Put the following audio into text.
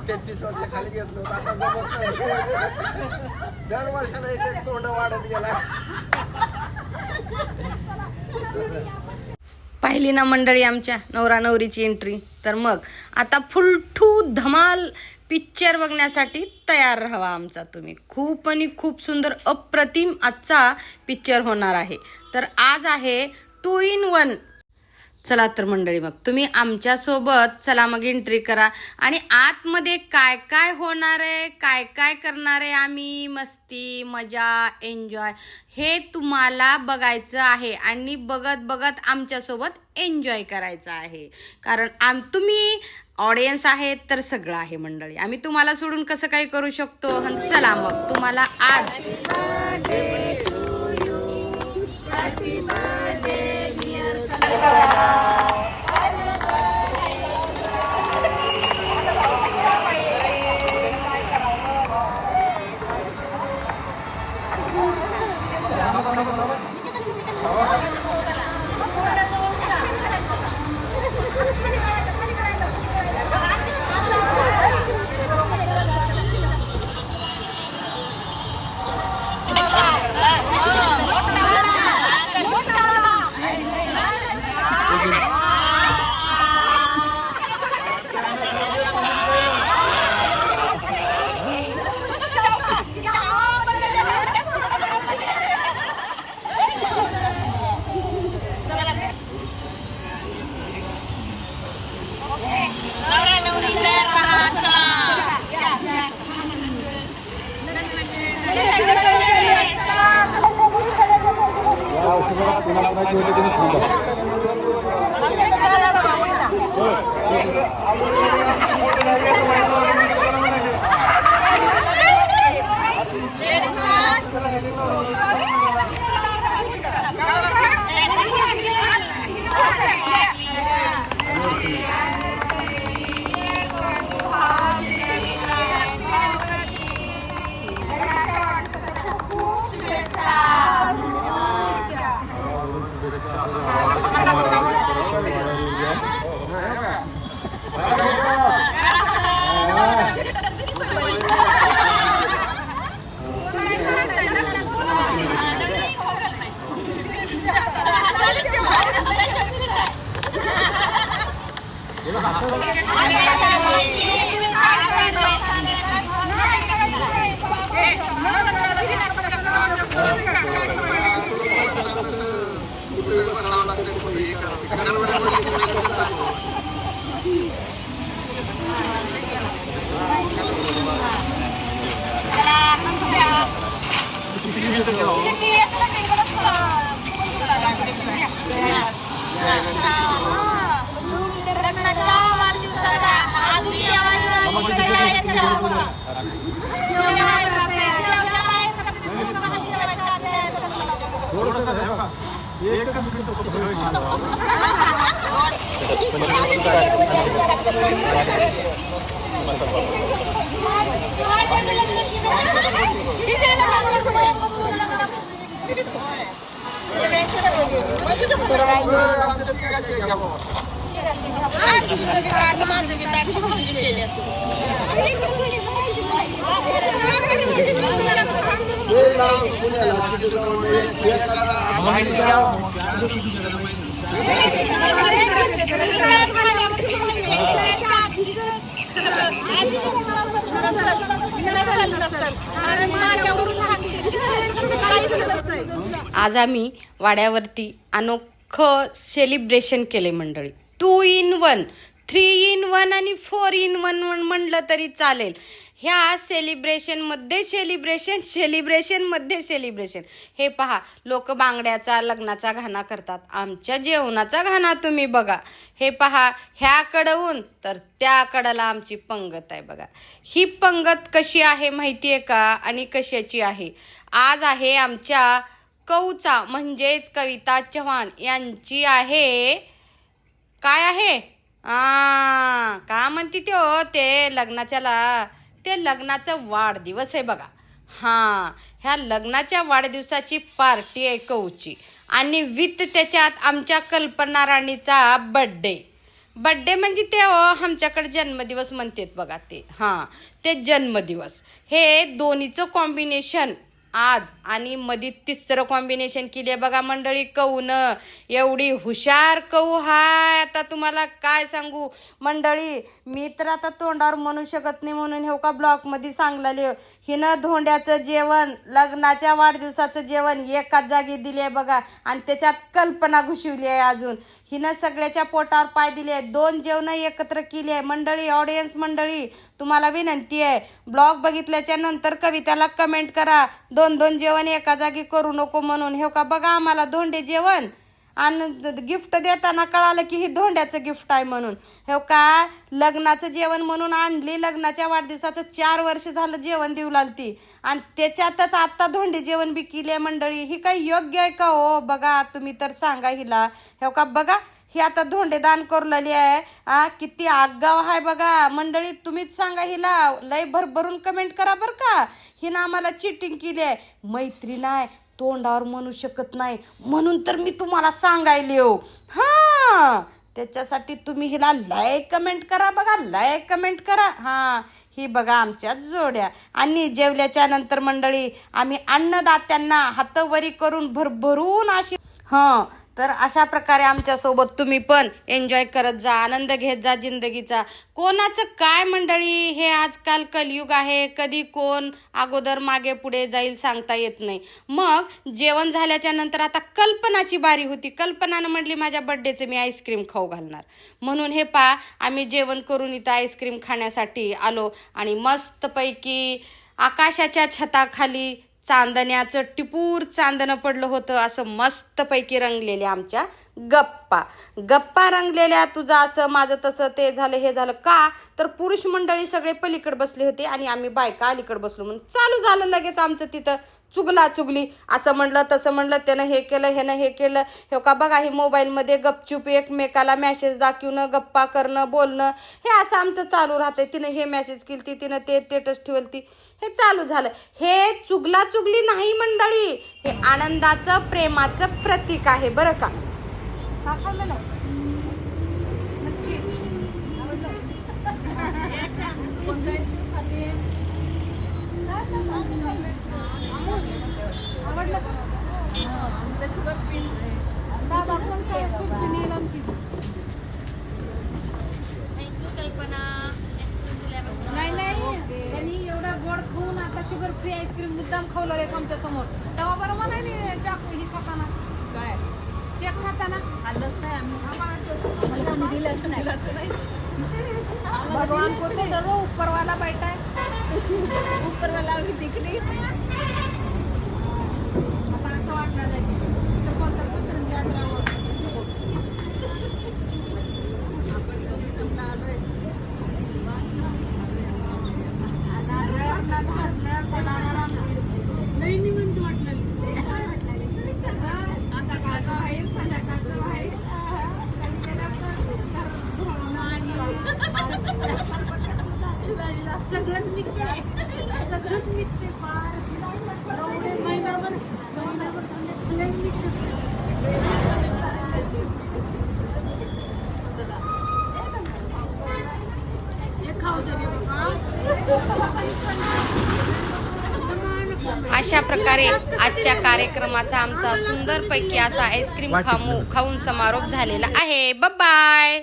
33 वर्ष खाली घेतलं होतं, आता जमत नाही. दर वर्षाला एक तोंड वाढत गेला. पाहिली ना मंडळी आमच्या नवरा नवरीची एंट्री. तर मग आता फुलठू धमाल पिक्चर बघण्यासाठी तयार राहावा आमचा तुम्ही. खूप आणि खूप सुंदर अप्रतिम आजचा पिक्चर होणार आहे. तर आज आहे 2 in 1. चला तर मंडळी मग तुम्ही आमच्यासोबत चला मग एंट्री करा आणि आतमध्ये काय काय होणार आहे, काय काय करणार आहे आम्ही, मस्ती मजा एन्जॉय हे तुम्हाला बघायचं आहे आणि बघत बघत आमच्यासोबत एन्जॉय करायचं आहे. कारण तुम्ही ऑडियन्स आहेत तर सगळं आहे मंडळी. आम्ही तुम्हाला सोडून कसं काही करू शकतो. चला मग तुम्हाला आज आज आम्ही वाड्यावरती अनोखं सेलिब्रेशन केले मंडळी. 2 in 1, 3 in 1 आणि 4 in 1 म्हणलं तरी चालेल. ह्या सेलिब्रेशनमध्ये सेलिब्रेशन. हे पहा, लोक बांगड्याचा लग्नाचा घाणा करतात, आमच्या जेवणाचा घाणा तुम्ही बघा. हे पहा, ह्या कडवून तर त्या कडाला आमची पंगत आहे बघा. ही पंगत कशी आहे माहिती आहे का आणि कशाची आहे. आज आहे आमच्या कौचा म्हणजेच कविता चव्हाण यांची आहे. काय आहे का म्हणते ते लग्नाचा वाढदिवस आहे बघा. ह्या लग्नाच्या वाढदिवसाची पार्टी आहे कौची आणि विथ त्याच्यात आमच्या कल्पना राणीचा बर्थडे. बड्डे म्हणजे ते आमच्याकडे जन्मदिवस म्हणतात बघा ते. हां, ते जन्मदिवस. हे दोन्हीचं कॉम्बिनेशन आज आणि मध्ये तिसरं कॉम्बिनेशन केली आहे बघा मंडळी. कौन एवढी हुशार कऊ हाय, आता तुम्हाला काय सांगू मंडळी. मी तर आता तोंडावर म्हणू शकत नाही म्हणून हे का ब्लॉगमध्ये सांगलेले. हिनं धोंड्याचं जेवण, लग्नाच्या वाढदिवसाचं जेवण एकाच जागी दिले आहे बघा. आणि त्याच्यात कल्पना घुसवली आहे अजून. हिनं सगळ्याच्या पोटावर पाय दिले आहे. 2 जेवणं एकत्र केली आहे मंडळी. ऑडियन्स मंडळी, तुम्हाला विनंती आहे, ब्लॉग बघितल्याच्या नंतर कविताला कमेंट करा 2-2 जेवण एका जागी करू नको म्हणून. हे का बघा, आम्हाला धोंडे जेवण आणि गिफ्ट देताना कळालं की ही धोंड्याचं गिफ्ट आहे म्हणून. हे का लग्नाचं जेवण म्हणून आणली. लग्नाच्या वाढदिवसाचं 4 वर्ष झालं जेवण देऊ लागती आणि त्याच्यातच आत्ता धोंडे जेवण बी केले मंडळी. ही काही योग्य आहे का हो? बघा तुम्ही तर सांगा हिला. हे का बघा, ही आता धोंडे दान करलेली आहे. किती आगाव आहे बघा मंडळी. तुम्हीच सांगा हिला. लय भरभरून कमेंट करा बरं का. हिनं आम्हाला चिटिंग केली आहे. मैत्रीण आहे, तोंडावर म्हणू शकत नाही म्हणून तर मी तुम्हाला सांगायले हो. हां, त्याच्यासाठी तुम्ही हिला लाईक कमेंट करा बघा, लाईक कमेंट करा. हां, ही बघा आमच्या जोड्या. आणि जेवल्याच्या नंतर मंडळी आम्ही अन्नदात्यांना हातवरी करून भरभरून अशी. हां, तर अशा प्रकारे आमच्यासोबत तुम्ही पण एन्जॉय करत जा, आनंद घेत जा जिंदगीचा. कोणाचं काय मंडळी, हे आजकाल कलियुग आहे. कधी कोण अगोदर मागे पुढे जाईल सांगता येत नाही. मग जेवण झाल्याच्या नंतर आता कल्पनाची बारी होती. कल्पनानं म्हटली माझ्या बड्डेचं मी आईस्क्रीम खाऊ घालणार म्हणून. हे आम्ही जेवण करून इथं आईस्क्रीम खाण्यासाठी आलो. आणि मस्तपैकी आकाशाच्या छताखाली चांदण्याचं टिपूर चांदणं पडलं होतं. असं मस्तपैकी रंगलेल्या आमच्या गप्पा रंगलेल्या. तुझं असं, माझं तसं, ते झालं, हे झालं. का तर पुरुष मंडळी सगळे पलीकडे बसले होते आणि आम्ही बायका अलीकडे बसलो म्हणून चालू झालं लगेच आमचं तिथं चुगली. असं म्हणलं तसं म्हणलं, त्यानं हे केलं, ह्यानं हे केलं. हे का बघा, हे मोबाईलमध्ये गपचूप एकमेकाला मेसेज दाखवणं, गप्पा करणं, बोलणं, हे असं आमचं चालू राहतंय. तिनं हे मेसेज केली, तिनं ते स्टेटस ठेवली, हे चालू झालं. हे चुगली नाही मंडळी, हे आनंदाचं, प्रेमाचं प्रतीक आहे बरं का. शुगर पिन दादा कोणतं खुर्ची नेल आमची. नाही त्यांनी एवढा गोड खाऊन आता शुगर फ्री आईस्क्रीम मुद्दाम खावलं आहे आमच्या समोर. तेव्हा बरोबर नाही चाकू ही खाताना काय केक खाताना खाल्लंच नाही आम्ही दिलं असं नाही. भगवान को तो डरो, ऊपरवाला बैठा है, ऊपरवाला भी दिख रही. आता असं वाटलं नाही तर कोणतं पत्र यात्रावर नाही म्हणतो वाटलं. सकाळचं आहे, संध्याकाळचं आहे, सगळंच निघते, सगळंच निघते. महिनाभर अशा प्रकारे आजच्या कार्यक्रमाचा आमचा सुंदरपैकी असा आईस्क्रीम खाऊन समारोप झालेला आहे. बाय.